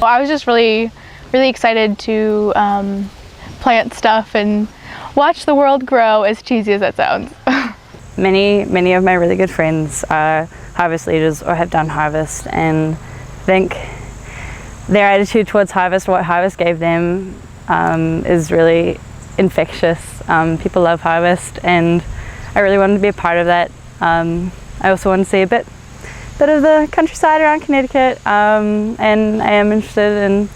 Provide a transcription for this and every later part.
I was just really excited to plant stuff and watch the world grow, as cheesy as that sounds. Many of my really good friends are harvest leaders or have done harvest, and I think their attitude towards harvest, what harvest gave them, is really infectious. People love harvest, and I really wanted to be a part of that. I also want to see a bit of the countryside around Connecticut, and I am interested in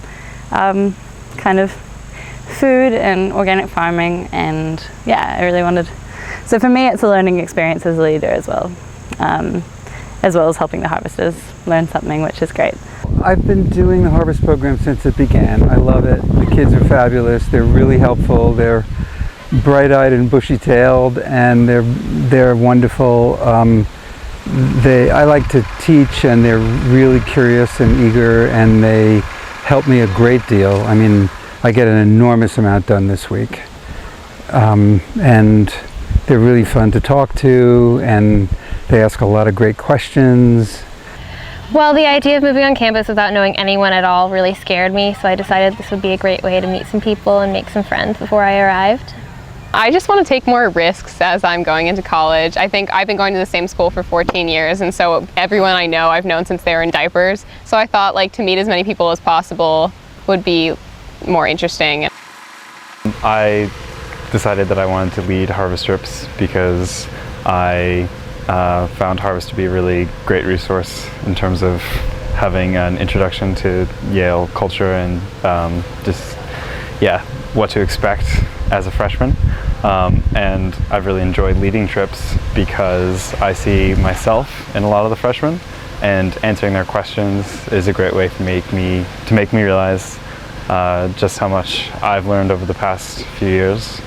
kind of food and organic farming, and yeah, I really wanted. So for me, it's a learning experience as a leader as well as helping the harvesters learn something, which is great. I've been doing the harvest program since it began. I love it. The kids are fabulous. They're really helpful. They're bright-eyed and bushy-tailed, and they're wonderful. I like to teach, and they're really curious and eager, and they help me a great deal. I mean, I get an enormous amount done this week, and they're really fun to talk to, and they ask a lot of great questions. Well, the idea of moving on campus without knowing anyone at all really scared me, so I decided this would be a great way to meet some people and make some friends before I arrived. I just want to take more risks as I'm going into college. I think I've been going to the same school for 14 years, and so everyone I know I've known since they were in diapers. So I thought, like, to meet as many people as possible would be more interesting. I decided that I wanted to lead harvest trips because I found harvest to be a really great resource in terms of having an introduction to Yale culture and what to expect as a freshman. And I've really enjoyed leading trips because I see myself in a lot of the freshmen, and answering their questions is a great way to make me realize just how much I've learned over the past few years.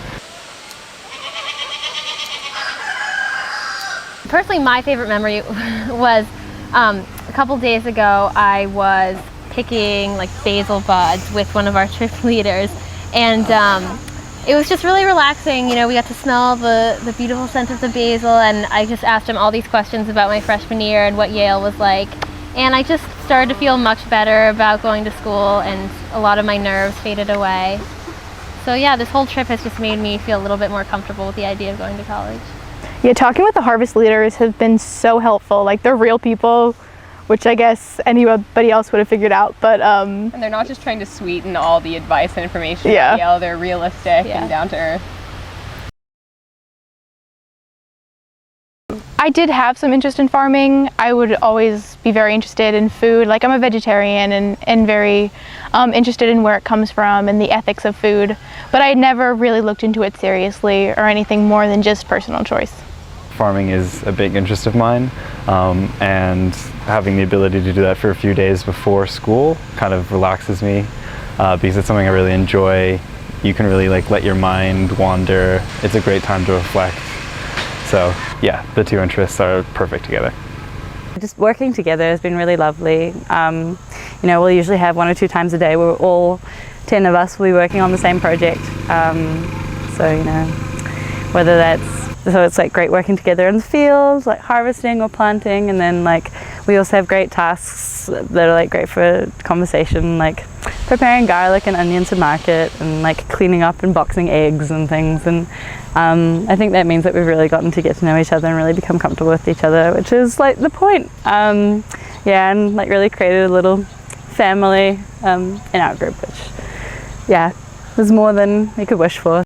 Personally, my favorite memory was a couple days ago. I was picking like basil buds with one of our trip leaders, and it was just really relaxing. You know, we got to smell the beautiful scent of the basil, and I just asked him all these questions about my freshman year and what Yale was like, and I just started to feel much better about going to school, and a lot of my nerves faded away. So yeah, this whole trip has just made me feel a little bit more comfortable with the idea of going to college. Yeah, talking with the harvest leaders has been so helpful. Like, they're real people, which I guess anybody else would have figured out, but and they're not just trying to sweeten all the advice and information. Yeah. Yeah, they're realistic and down to earth. I did have some interest in farming. I would always be very interested in food. Like, I'm a vegetarian and very interested in where it comes from and the ethics of food, but I had never really looked into it seriously or anything more than just personal choice. Farming is a big interest of mine, and having the ability to do that for a few days before school kind of relaxes me because it's something I really enjoy. You can really let your mind wander. It's a great time to reflect. So yeah, the two interests are perfect together. Just working together has been really lovely. You know, we'll usually have 1 or 2 times a day where all 10 of us will be working on the same project. So, you know, whether it's like great working together in the fields, like harvesting or planting, and then we also have great tasks that are great for conversation, like preparing garlic and onions to market, and cleaning up and boxing eggs and things. And I think that means that we've really gotten to get to know each other and really become comfortable with each other, which is the point. Yeah, and really created a little family in our group, which was more than we could wish for.